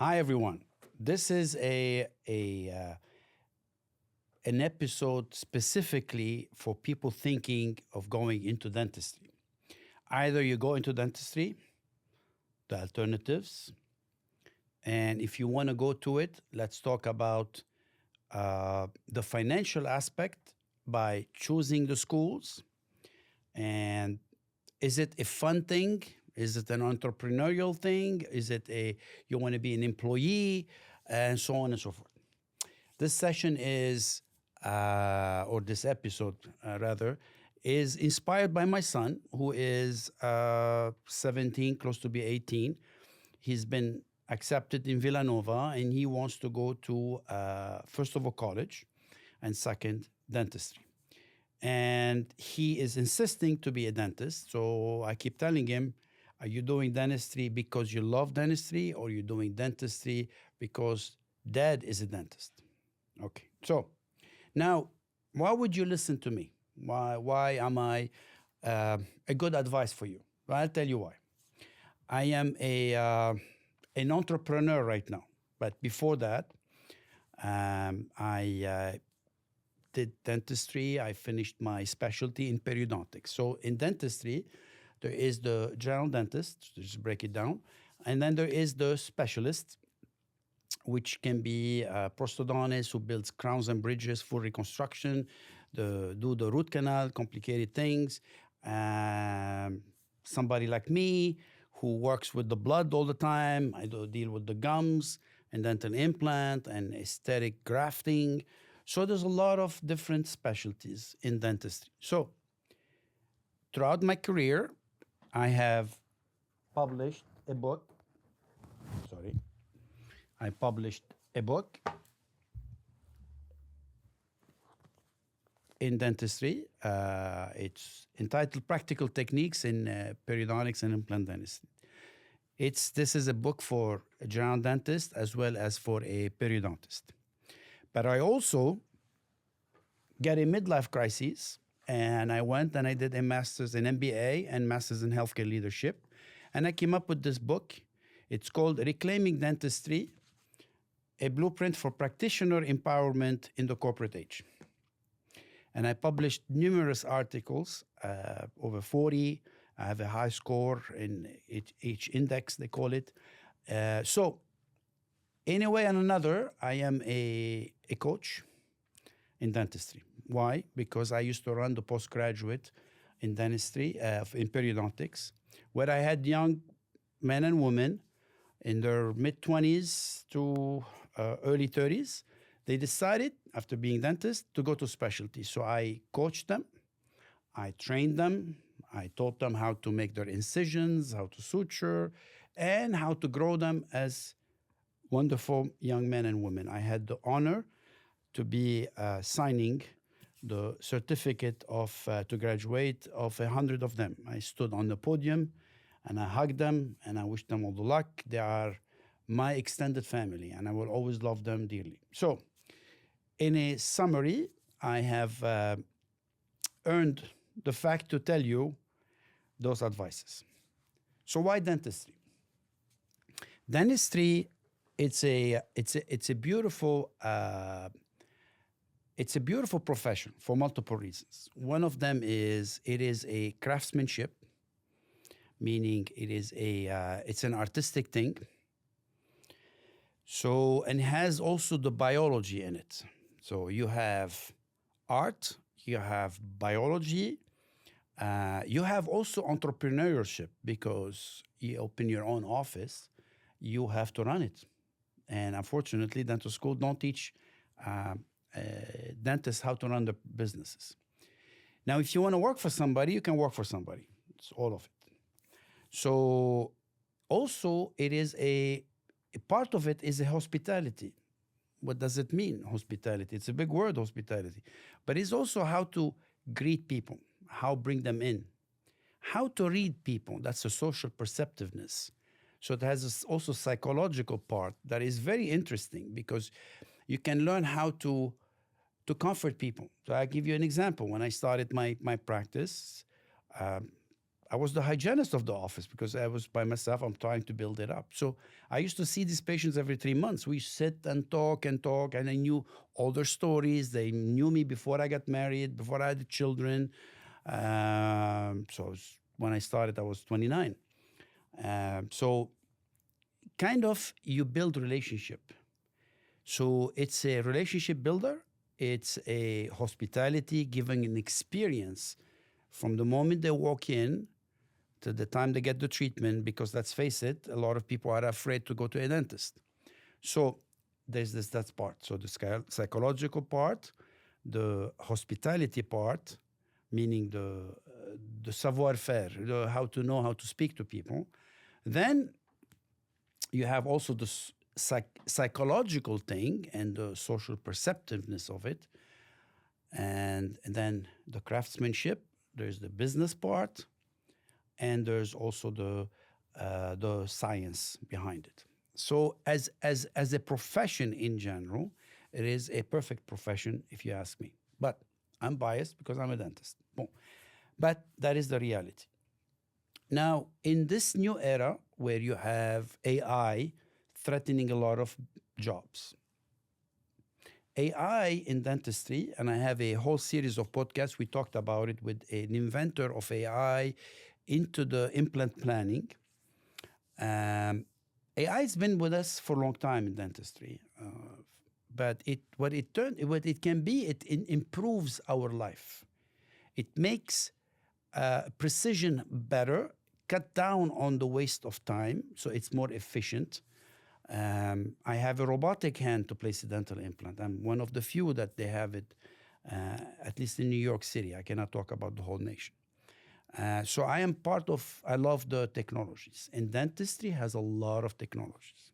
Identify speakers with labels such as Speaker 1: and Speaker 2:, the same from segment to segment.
Speaker 1: Hi, everyone. This is an episode specifically for people thinking of going into dentistry. Either you go into dentistry, the alternatives, and if you want to go to it, let's talk about the financial aspect by choosing the schools. And is it a fun thing? Is it an entrepreneurial thing? Is it you want to be an employee? And so on and so forth. This session is, or this episode rather, is inspired by my son, who is 17, close to be 18. He's been accepted in Villanova, and he wants to go to, first of all, college, and second, dentistry. And he is insisting to be a dentist. So I keep telling him, are you doing dentistry because you love dentistry, or you doing dentistry because dad is a dentist? Okay. So now, why would you listen to me? Why am I a good advice for you? Well, I'll tell you why. I am an entrepreneur right now. But before that, I did dentistry. I finished my specialty in periodontics. So in dentistry, there is the general dentist, just break it down, and then there is the specialist, which can be a prosthodontist who builds crowns and bridges, full reconstruction, do the root canal, complicated things. Somebody like me who works with the blood all the time. I deal with the gums and dental implant and aesthetic grafting. So there's a lot of different specialties in dentistry. So throughout my career, I have published a book. I published a book in dentistry. It's entitled Practical Techniques in Periodontics and Implant Dentistry. This is a book for a general dentist as well as for a periodontist. But I also got a midlife crisis, and I went and I did a master's in MBA and master's in healthcare leadership. And I came up with this book. It's called Reclaiming Dentistry, a blueprint for practitioner empowerment in the corporate age. And I published numerous articles, over 40. I have a high score in each index, they call it. So in a way and another, I am a coach in dentistry. Why? Because I used to run the postgraduate in dentistry, in periodontics, where I had young men and women in their mid-20s to early 30s. They decided, after being dentists, to go to specialty. So I coached them, I trained them, I taught them how to make their incisions, how to suture, and how to grow them as wonderful young men and women. I had the honor to be signing the certificate to graduate of 100 of them. I stood on the podium and I hugged them and I wished them all the luck. They are my extended family and I will always love them dearly. So, in a summary, I have earned the fact to tell you those advices. So why dentistry? Dentistry, it's a beautiful profession for multiple reasons. One of them is it is a craftsmanship, meaning it's an artistic thing. So, and has also the biology in it. So you have art, you have biology, you have also entrepreneurship, because you open your own office, you have to run it. And unfortunately, dental school don't teach dentists how to run their businesses. Now, if you want to work for somebody, you can work for somebody. It's all of it. So also it is a part of it is a hospitality. What does it mean, hospitality? It's a big word, hospitality. But it's also how to greet people, how bring them in, how to read people. That's a social perceptiveness. So it has also psychological part that is very interesting, because you can learn how to comfort people. So I'll give you an example. When I started my practice, I was the hygienist of the office because I was by myself. I'm trying to build it up. So I used to see these patients every 3 months. We sit and talk, and I knew all their stories. They knew me before I got married, before I had children. When I started, I was 29. So kind of you build relationship. So it's a relationship builder. It's a hospitality, giving an experience from the moment they walk in to the time they get the treatment, because let's face it, a lot of people are afraid to go to a dentist. So there's that part. So the psychological part, the hospitality part, meaning the savoir-faire, how to know how to speak to people. Then you have also the psychological thing and the social perceptiveness of it. And then the craftsmanship, there's the business part, and there's also the science behind it. So as a profession in general, it is a perfect profession if you ask me. But I'm biased because I'm a dentist. Bon. But that is the reality. Now, in this new era where you have AI threatening a lot of jobs, AI in dentistry, and I have a whole series of podcasts, we talked about it with an inventor of AI into the implant planning. AI has been with us for a long time in dentistry, but what it can be, it improves our life. It makes precision better, cut down on the waste of time, so it's more efficient. I have a robotic hand to place a dental implant. I'm one of the few that they have it, at least in New York City. I cannot talk about the whole nation. So I love the technologies. And dentistry has a lot of technologies.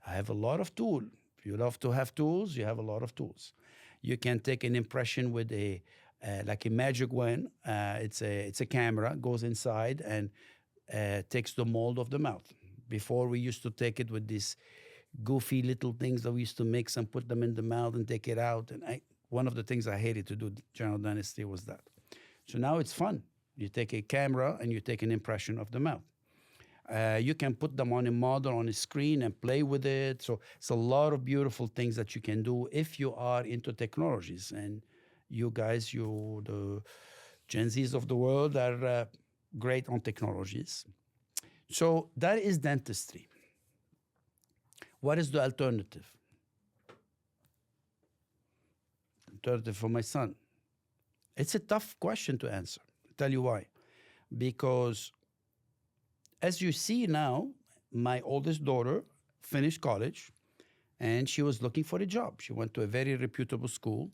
Speaker 1: I have a lot of tools. If you love to have tools, you have a lot of tools. You can take an impression with like a magic wand. It's a camera, goes inside and takes the mold of the mouth. Before, we used to take it with these goofy little things that we used to mix and put them in the mouth and take it out. And one of the things I hated to do general dentistry was that. So now it's fun. You take a camera and you take an impression of the mouth. You can put them on a model on a screen and play with it. So it's a lot of beautiful things that you can do if you are into technologies. And you guys, the Gen Zs of the world, are great on technologies. So that is dentistry. What is the alternative? Alternative for my son. It's a tough question to answer. I'll tell you why. Because as you see now, my oldest daughter finished college and she was looking for a job. She went to a very reputable school.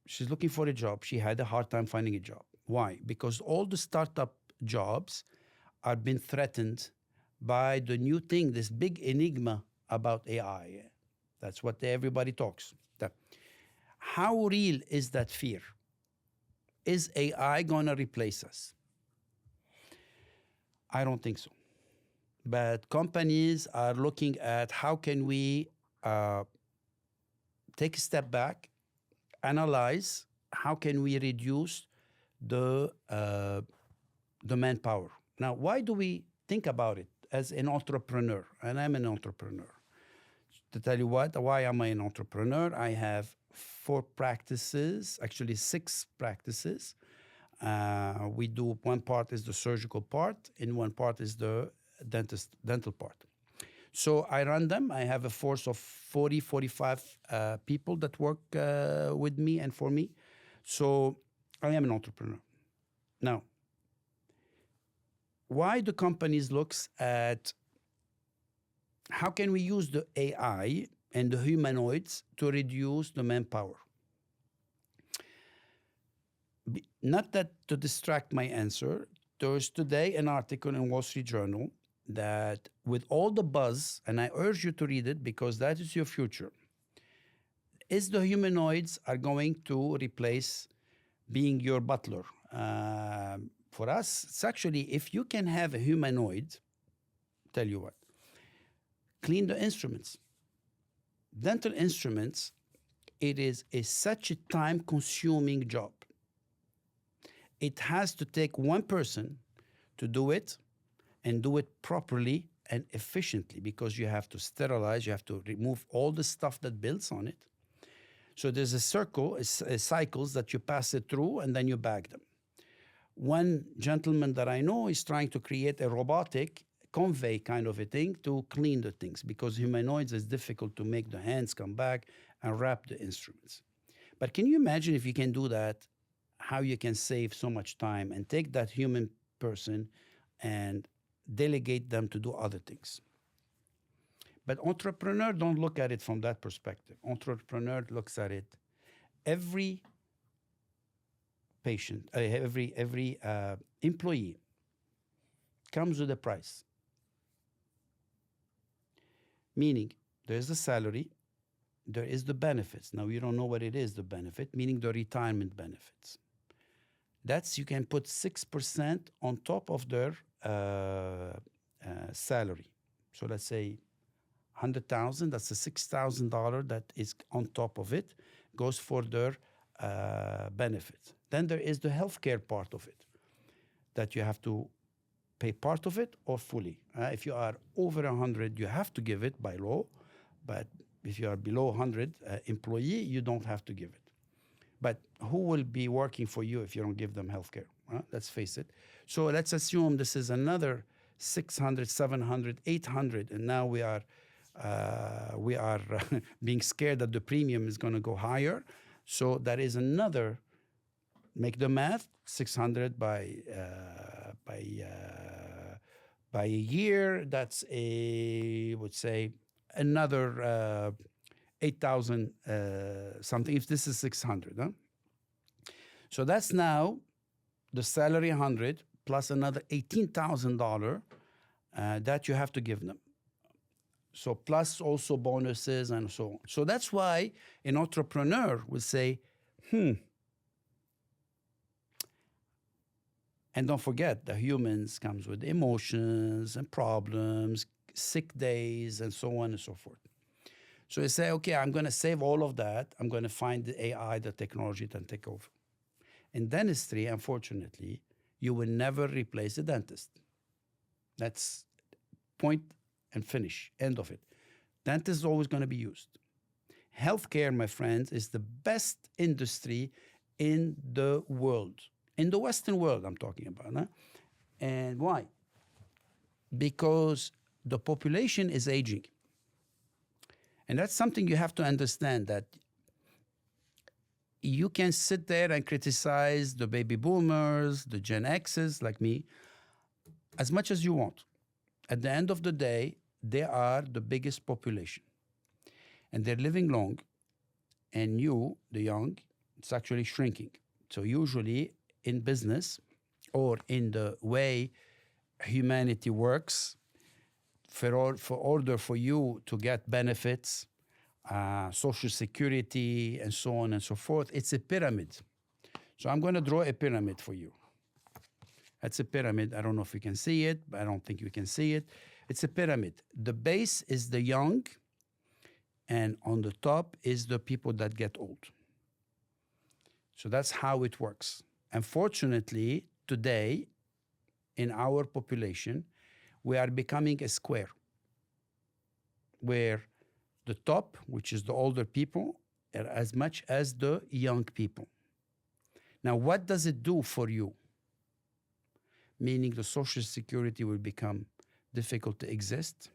Speaker 1: She's looking for a job. She had a hard time finding a job. Why? Because all the startup jobs are being threatened by the new thing, this big enigma about AI. That's what everybody talks. How real is that fear? Is AI going to replace us? I don't think so. But companies are looking at how can we take a step back, analyze how can we reduce the manpower. Now, why do we think about it as an entrepreneur? And I'm an entrepreneur. To tell you why am I an entrepreneur? I have 4 practices, actually 6 practices. We do, one part is the surgical part, and one part is the dental part. So I run them. I have a force of 40, 45 people that work with me and for me. So I am an entrepreneur. Now, why do companies looks at how can we use the AI and the humanoids to reduce the manpower? Not that to distract my answer, there's today an article in Wall Street Journal that with all the buzz, and I urge you to read it because that is your future, is the humanoids are going to replace being your butler. For us, it's actually, if you can have a humanoid, tell you what, clean the instruments. Dental instruments, it is such a time-consuming job. it has to take one person to do it and do it properly and efficiently, because you have to sterilize, you have to remove all the stuff that builds on it. So there's a circle, cycles that you pass it through and then you bag them. One gentleman that I know is trying to create a robotic convey kind of a thing to clean the things, because humanoids is difficult to make the hands come back and wrap the instruments. But can you imagine if you can do that, how you can save so much time and take that human person and delegate them to do other things? But entrepreneur don't look at it from that perspective. Entrepreneur looks at it, every patient, every employee comes with a price. Meaning, there is the salary, there is the benefits. Now, you don't know what it is, the benefit, meaning the retirement benefits. That's, you can put 6% on top of their salary. So let's say 100,000, that's a $6,000 that is on top of it, goes for their benefits. Then there is the healthcare part of it, that you have to pay part of it or fully. If you are over 100, you have to give it by law, but if you are below 100 employee, you don't have to give it. But who will be working for you if you don't give them healthcare? Let's face it. So let's assume this is another 600, 700, 800, and now we are being scared that the premium is going to go higher. So that is another, make the math, 600 by a year, that's a, would say, another 8,000 something, if this is 600. Huh? So that's now the salary 100 plus another $18,000 that you have to give them. So plus also bonuses and so on. So that's why an entrepreneur will say, And don't forget, the humans comes with emotions and problems, sick days, and so on and so forth. So you say, okay, I'm going to save all of that. I'm going to find the AI, the technology that take over. In dentistry, unfortunately, you will never replace a dentist. That's point and finish, end of it. Dentist is always going to be used. Healthcare, my friends, is the best industry in the world. In the Western world, I'm talking about. Huh? And why? Because the population is aging. And that's something you have to understand, that you can sit there and criticize the baby boomers, the Gen X's like me, as much as you want. At the end of the day, they are the biggest population. And they're living long. And you, the young, it's actually shrinking. So usually in business or in the way humanity works, for order for you to get benefits, social security, and so on and so forth, it's a pyramid. So I'm going to draw a pyramid for you. That's a pyramid. I don't know if you can see it, but I don't think you can see it. It's a pyramid. The base is the young, and on the top is the people that get old. So that's how it works. Unfortunately, today, in our population, we are becoming a square, where the top, which is the older people, are as much as the young people. Now, what does it do for you? Meaning the Social Security will become difficult to exist.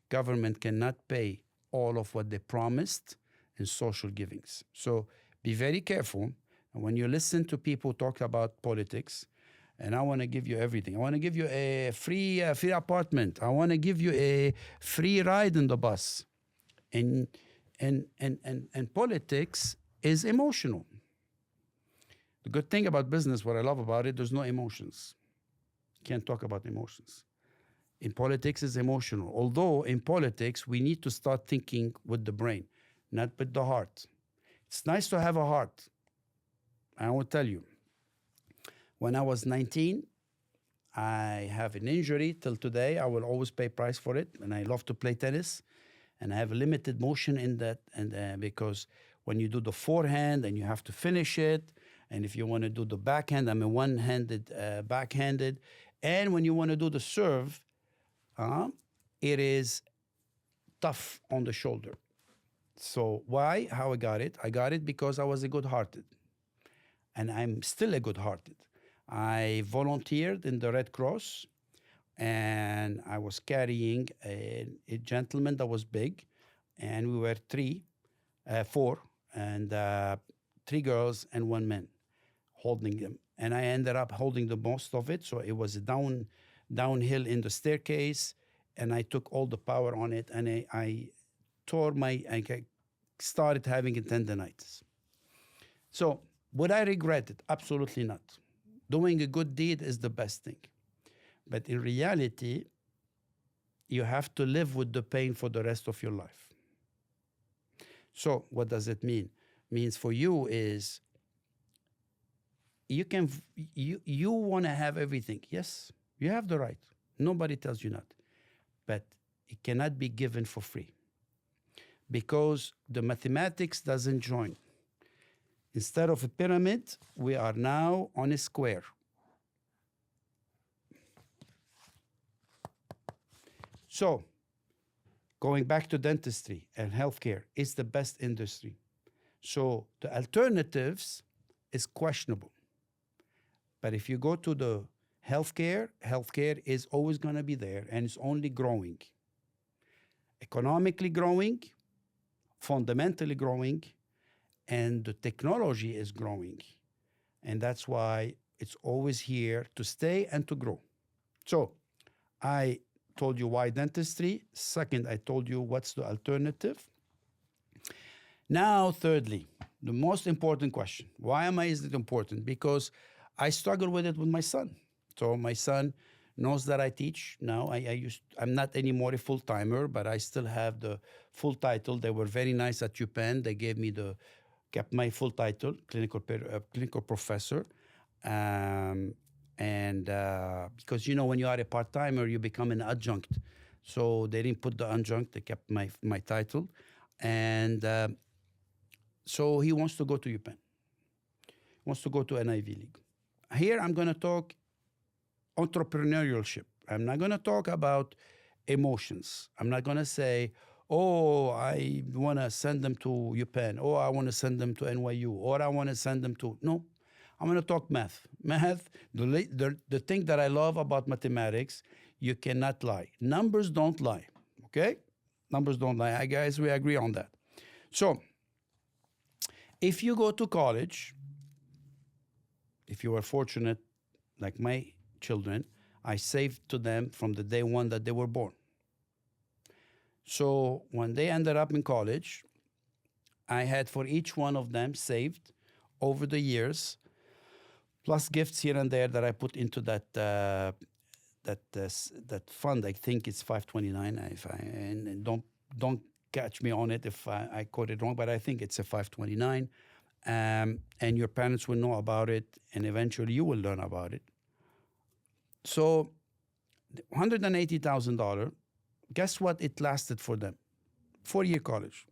Speaker 1: Government cannot pay all of what they promised in social givings. So be very careful. And when you listen to people talk about politics, and I want to give you everything. I want to give you a free apartment. I want to give you a free ride in the bus. And politics is emotional. The good thing about business, what I love about it, there's no emotions. Can't talk about emotions. In politics, it's emotional. Although in politics, we need to start thinking with the brain, not with the heart. It's nice to have a heart. I will tell you. When I was 19, I have an injury till today. I will always pay price for it, and I love to play tennis. And I have limited motion in that, and because when you do the forehand and you have to finish it, And if you want to do the backhand, I'm a one-handed backhanded. And when you want to do the serve, it is tough on the shoulder. So why? How I got it? I got it because I was a good-hearted. And I'm still a good-hearted. I volunteered in the Red Cross, and I was carrying a gentleman that was big, and we were four, and 3 girls and 1 man holding them. And I ended up holding the most of it, so it was downhill in the staircase, and I took all the power on it, and I started having a tendonitis. So would I regret it? Absolutely not. Doing a good deed is the best thing. But in reality, you have to live with the pain for the rest of your life. So what does it mean? Means for you is you want to have everything. Yes, you have the right. Nobody tells you not. But it cannot be given for free because the mathematics doesn't join. Instead of a pyramid, we are now on a square. So, going back to dentistry and healthcare, it's the best industry. So the alternatives is questionable. But if you go to the healthcare is always going to be there, and it's only growing. Economically growing, fundamentally growing, and the technology is growing. And that's why it's always here to stay and to grow. So I told you why dentistry. Second, I told you what's the alternative. Now, thirdly, the most important question. Why is it important? Because I struggle with it with my son. So my son knows that I teach now. I'm not anymore a full-timer, but I still have the full title. They were very nice at UPenn. They kept my full title, clinical professor. And because, when you are a part-timer, you become an adjunct. So they didn't put the adjunct. They kept my title. And so he wants to go to UPenn. He wants to go to an Ivy League. Here I'm going to talk entrepreneurship. I'm not going to talk about emotions. I'm not going to say, oh, I want to send them to UPenn, or I want to send them to NYU, or I want to send them to... No, I'm going to talk math. Math, the thing that I love about mathematics, you cannot lie. Numbers don't lie, okay? Numbers don't lie. Guys, we agree on that. So, if you go to college, if you are fortunate, like my children, I saved to them from the day one that they were born. So when they ended up in college, I had for each one of them saved over the years, plus gifts here and there that I put into that fund. I think it's 529. And don't catch me on it if I quote it wrong, but I think it's a 529. And your parents will know about it, and eventually you will learn about it. So $180,000, guess what it lasted for them? 4-year college.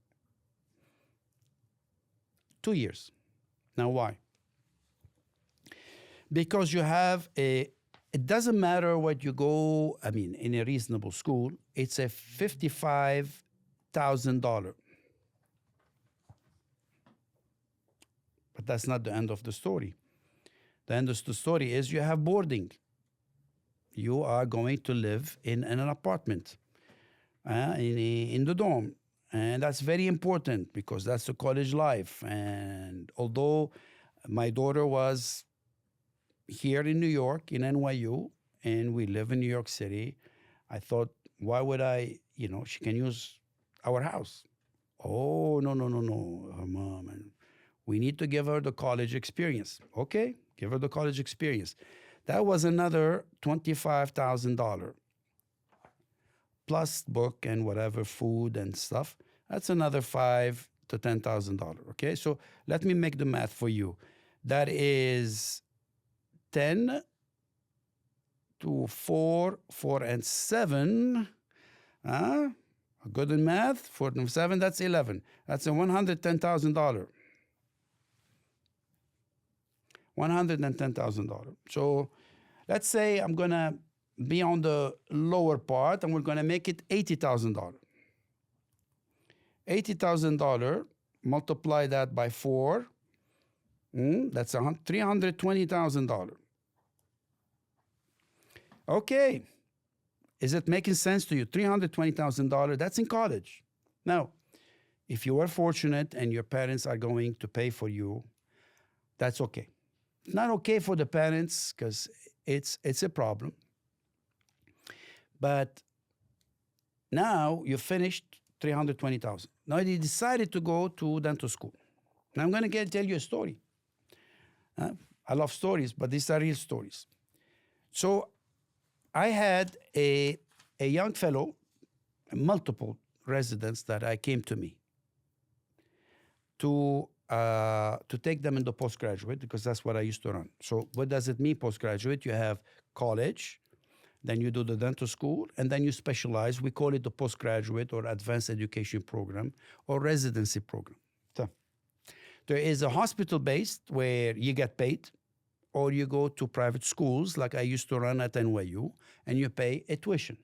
Speaker 1: 2 years. Now why? Because you have it doesn't matter what you go, in a reasonable school, it's a $55,000. But that's not the end of the story. The end of the story is you have boarding. You are going to live in an apartment, in the dorm. And that's very important because that's the college life. And although my daughter was here in New York, in NYU, and we live in New York City, I thought, why would I, she can use our house. Oh, no, her mom. And we need to give her the college experience. Okay, give her the college experience. That was another $25,000 plus book and whatever, food and stuff. That's another $5,000 to $10,000. Okay, so let me make the math for you. That is 10 to 4 and 7. Good in math. 4 and 7. That's 11. That's a $110,000. $110,000. So let's say I'm going to be on the lower part and we're going to make it $80,000. $80,000, multiply that by 4, that's $320,000. Okay, is it making sense to you? $320,000, that's in college. Now, if you are fortunate and your parents are going to pay for you, that's okay. It's not okay for the parents because it's a problem. But now you finished $320,000. Now you decided to go to dental school. Now I'm going to tell you a story. I love stories, but these are real stories. So I had a young fellow, multiple residents that I came to me to take them into postgraduate, because that's what I used to run. So what does it mean, postgraduate? You have college, then you do the dental school, and then you specialize. We call it the postgraduate or advanced education program or residency program. So there is a hospital-based where you get paid, or you go to private schools like I used to run at NYU, and you pay a tuition.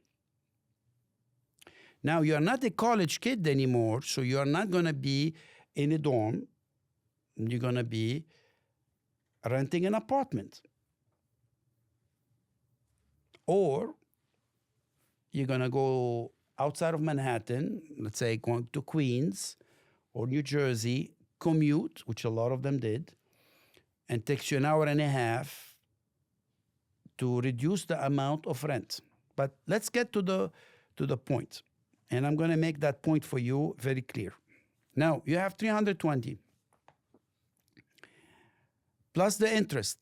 Speaker 1: Now, you're not a college kid anymore, so you're not going to be in a dorm. You're going to be renting an apartment. Or you're going to go outside of Manhattan, let's say going to Queens or New Jersey, commute, which a lot of them did, and takes you an hour and a half to reduce the amount of rent. But let's get to the point. And I'm going to make that point for you very clear. Now, you have 320 plus the interest.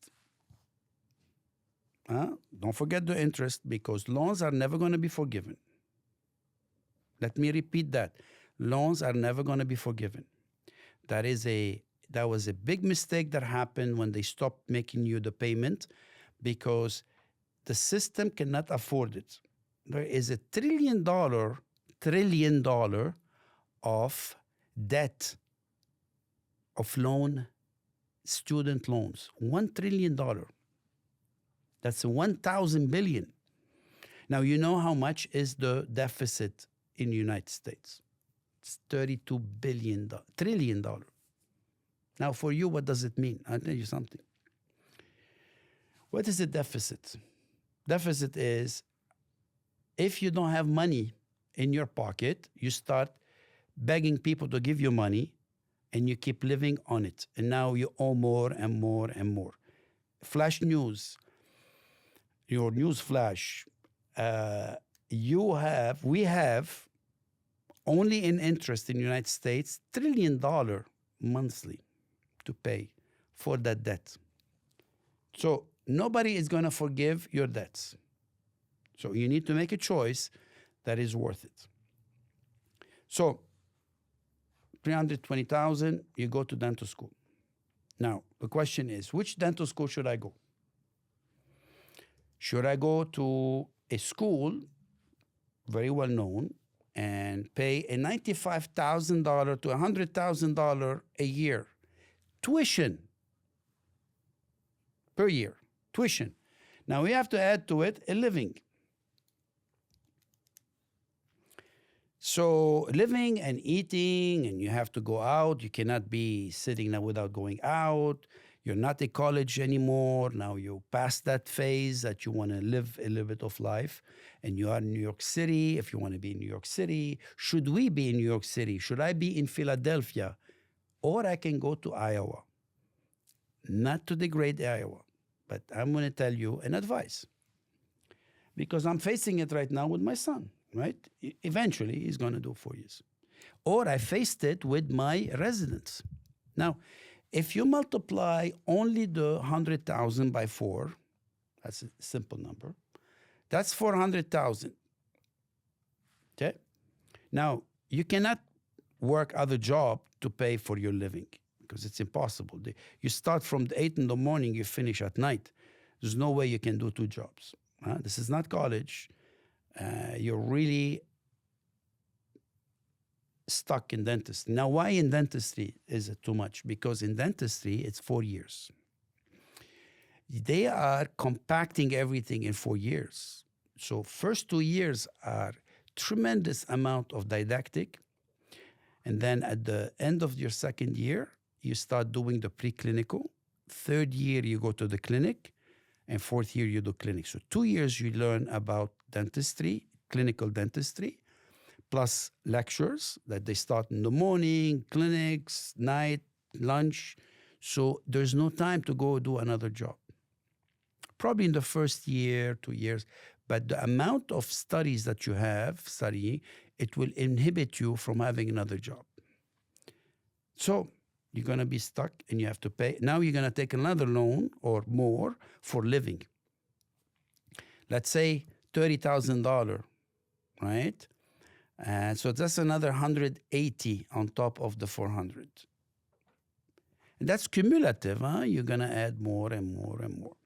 Speaker 1: Don't forget the interest, because loans are never going to be forgiven. Let me repeat that. Loans are never going to be forgiven. That was a big mistake that happened when they stopped making you the payment, because the system cannot afford it. There is $1 trillion of debt, of student loans. $1 trillion. That's 1,000 billion. Now, you know how much is the deficit in the United States? It's $32 trillion. Now, for you, what does it mean? I'll tell you something. What is a deficit? Deficit is if you don't have money in your pocket, you start begging people to give you money, and you keep living on it. And now you owe more and more and more. Flash news. Your news flash, we have only in interest in the United States, $1 trillion monthly to pay for that debt. So nobody is going to forgive your debts. So you need to make a choice that is worth it. So $320,000, you go to dental school. Now, the question is, which dental school should I go? Should I go to a school, very well known, and pay a $95,000 to $100,000 a year tuition per year? Tuition. Now we have to add to it a living. So living and eating, and you have to go out. You cannot be sitting there without going out. You're not at college anymore. Now you past that phase that you want to live a little bit of life. And you are in New York City. If you want to be in New York City, should we be in New York City? Should I be in Philadelphia? Or I can go to Iowa. Not to degrade Iowa, but I'm going to tell you an advice. Because I'm facing it right now with my son, right? Eventually, he's going to do 4 years. Or I faced it with my residents. Now, if you multiply only the 100,000 by 4, that's a simple number, that's 400,000. Okay? Now, you cannot work other job to pay for your living because it's impossible. You start from 8 in the morning, you finish at night. There's no way you can do 2 jobs. This is not college. You're really stuck in dentistry. Now, why in dentistry is it too much? Because in dentistry, it's 4 years. They are compacting everything in 4 years. So first 2 years are tremendous amount of didactic. And then at the end of your second year, you start doing the preclinical. Third year, you go to the clinic. And fourth year, you do clinic. So 2 years, you learn about dentistry, clinical dentistry, plus lectures that they start in the morning, clinics, night, lunch. So there's no time to go do another job. Probably in the first year, 2 years, but the amount of studies that you have studying, it will inhibit you from having another job. So you're going to be stuck and you have to pay. Now you're going to take another loan or more for living. Let's say $30,000, right? And so that's another 180 on top of the 400. And that's cumulative, huh? You're going to add more and more and more.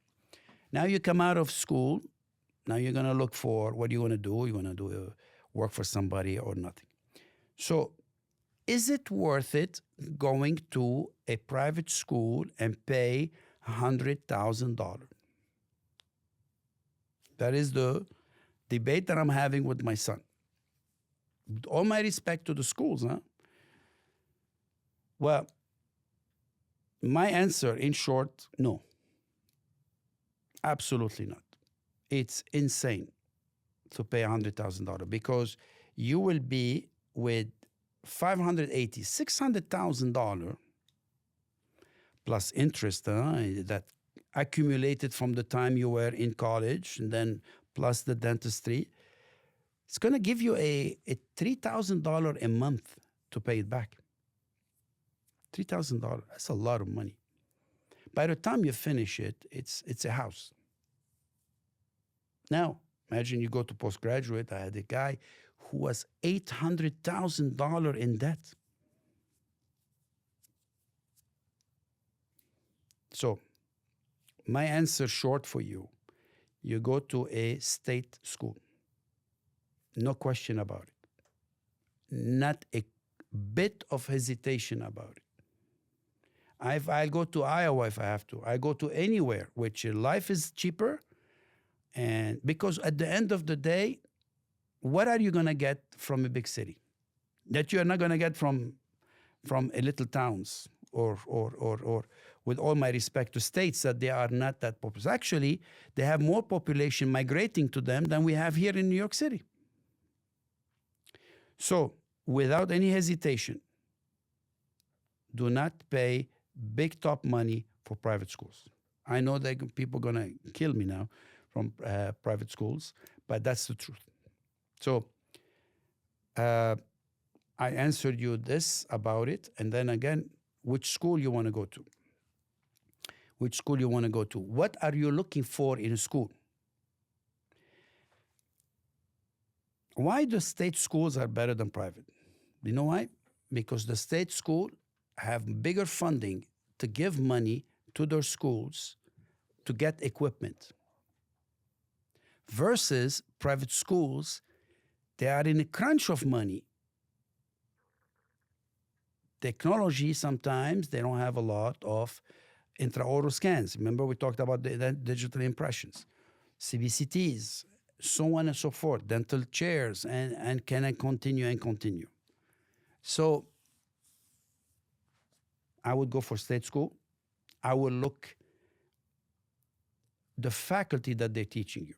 Speaker 1: Now you come out of school. Now you're going to look for what you want to do. You want to do work for somebody or nothing. So is it worth it going to a private school and pay $100,000? That is the debate that I'm having with my son. With all my respect to the schools, huh? Well, my answer, in short, no. Absolutely not. It's insane to pay $100,000 because you will be with $580,000, $600,000 plus interest that accumulated from the time you were in college, and then plus the dentistry. It's going to give you a $3,000 a month to pay it back. $3,000, that's a lot of money. By the time you finish it, it's a house. Now, imagine you go to postgraduate. I had a guy who was $800,000 in debt. So, my answer short for you, you go to a state school. No question about it. Not a bit of hesitation about it. I'll go to Iowa if I have to. I go to anywhere, which life is cheaper. And because at the end of the day, what are you going to get from a big city that you are not going to get from a little towns or with all my respect to states that they are not that populous. Actually, they have more population migrating to them than we have here in New York City. So without any hesitation, do not pay big top money for private schools. I know that people are going to kill me now from private schools, but that's the truth. So I answered you this about it, and then again, which school you want to go to. Which school you want to go to. What are you looking for in a school? Why the state schools are better than private? You know why? Because the state school have bigger funding to give money to their schools to get equipment. Versus private schools, they are in a crunch of money. Technology, sometimes they don't have a lot of intraoral scans. Remember we talked about the digital impressions, CBCTs, so on and so forth, dental chairs, and can I continue and continue. So I would go for state school. I will look the faculty that they're teaching you.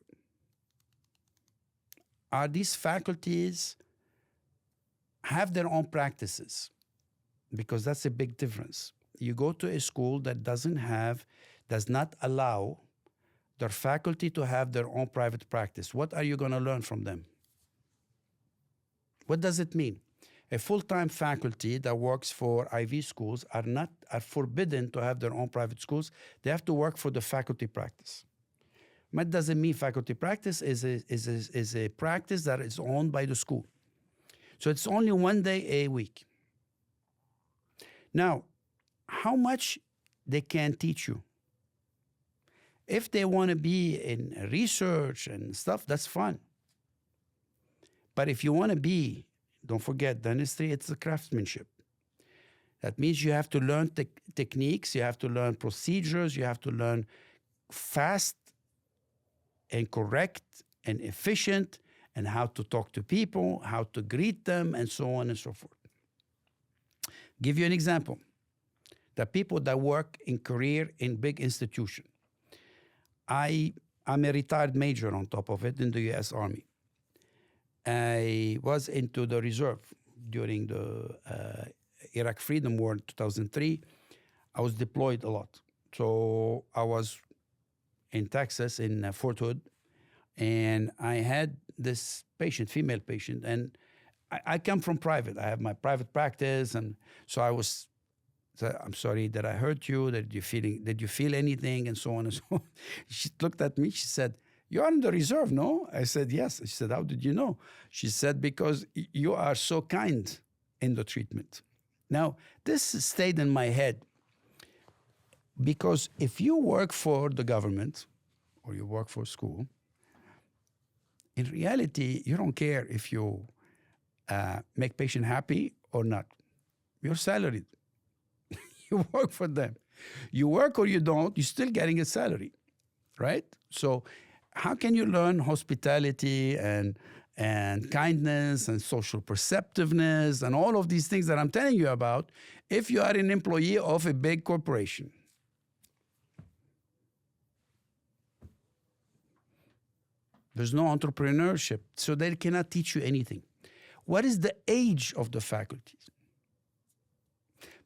Speaker 1: Are these faculties have their own practices? Because that's a big difference. You go to a school that does not allow their faculty to have their own private practice. What are you going to learn from them? What does it mean? A full-time faculty that works for IV schools are forbidden to have their own private schools. They have to work for the faculty practice. What does it mean? Faculty practice is a practice that is owned by the school. So it's only 1 day a week. Now, how much they can teach you? If they want to be in research and stuff, that's fine. But if you want to be, don't forget, dentistry, it's the craftsmanship. That means you have to learn techniques, you have to learn procedures, you have to learn fast and correct and efficient, and how to talk to people, how to greet them, and so on and so forth. Give you an example. The people that work in career in big institution. I'm a retired major on top of it in the U.S. Army. I was into the reserve during the Iraq Freedom War in 2003. I was deployed a lot. So I was in Texas, in Fort Hood, and I had this patient, female patient, and I come from private. I have my private practice, and so I was, I'm sorry that I hurt you, did you feel anything, and so on and so on. She looked at me, she said, "You're in the reserve, no?" I said, "Yes." She said, "How did you know?" She said, "Because you are so kind in the treatment." Now, this stayed in my head, because if you work for the government or you work for school, in reality, you don't care if you make patient happy or not. You're salaried. You work for them. You work or you don't, you're still getting a salary, right? So how can you learn hospitality and kindness and social perceptiveness and all of these things that I'm telling you about if you are an employee of a big corporation? There's no entrepreneurship, so they cannot teach you anything. What is the age of the faculties?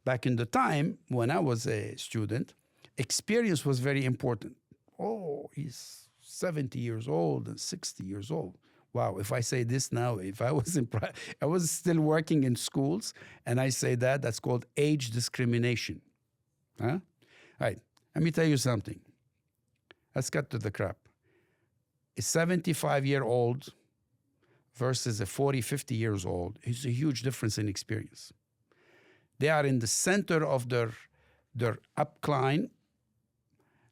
Speaker 1: Back in the time when I was a student, experience was very important. Oh, he's 70 years old and 60 years old. Wow, if I say this now, if I was I was still working in schools and I say that, that's called age discrimination. Huh? All right, let me tell you something. Let's cut to the crap. A 75-year-old versus a 40, 50 years old is a huge difference in experience. They are in the center of their upcline.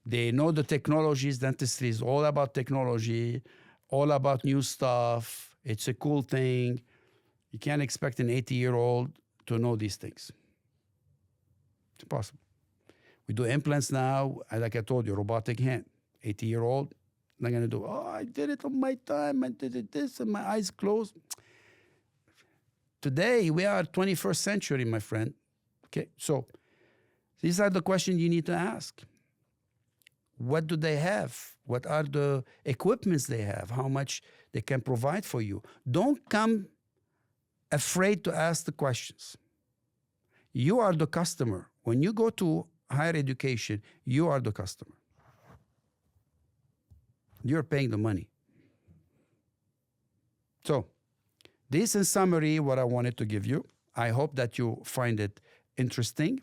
Speaker 1: They know the technologies. Dentistry is all about technology, all about new stuff. It's a cool thing. You can't expect an 80-year-old to know these things. It's impossible. We do implants now, like I told you, robotic hand. 80-year-old, not going to do, "Oh, I did it on my time, I did it this, and my eyes closed." Today, we are 21st century, my friend. Okay, so these are the questions you need to ask. What do they have? What are the equipments they have? How much they can provide for you? Don't come afraid to ask the questions. You are the customer. When you go to higher education, you are the customer. You're paying the money. So, this in summary what I wanted to give you. I hope that you find it interesting.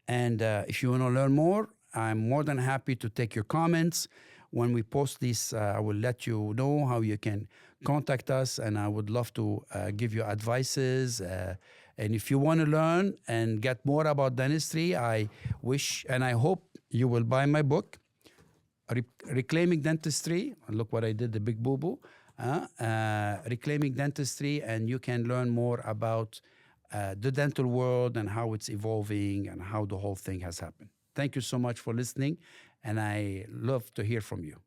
Speaker 1: And if you want to learn more, I'm more than happy to take your comments. When we post this, I will let you know how you can contact us, and I would love to give you advices. And if you want to learn and get more about dentistry, I wish and I hope you will buy my book, Reclaiming Dentistry. Look what I did, the big boo-boo. Reclaiming Dentistry, and you can learn more about the dental world and how it's evolving and how the whole thing has happened. Thank you so much for listening, and I love to hear from you.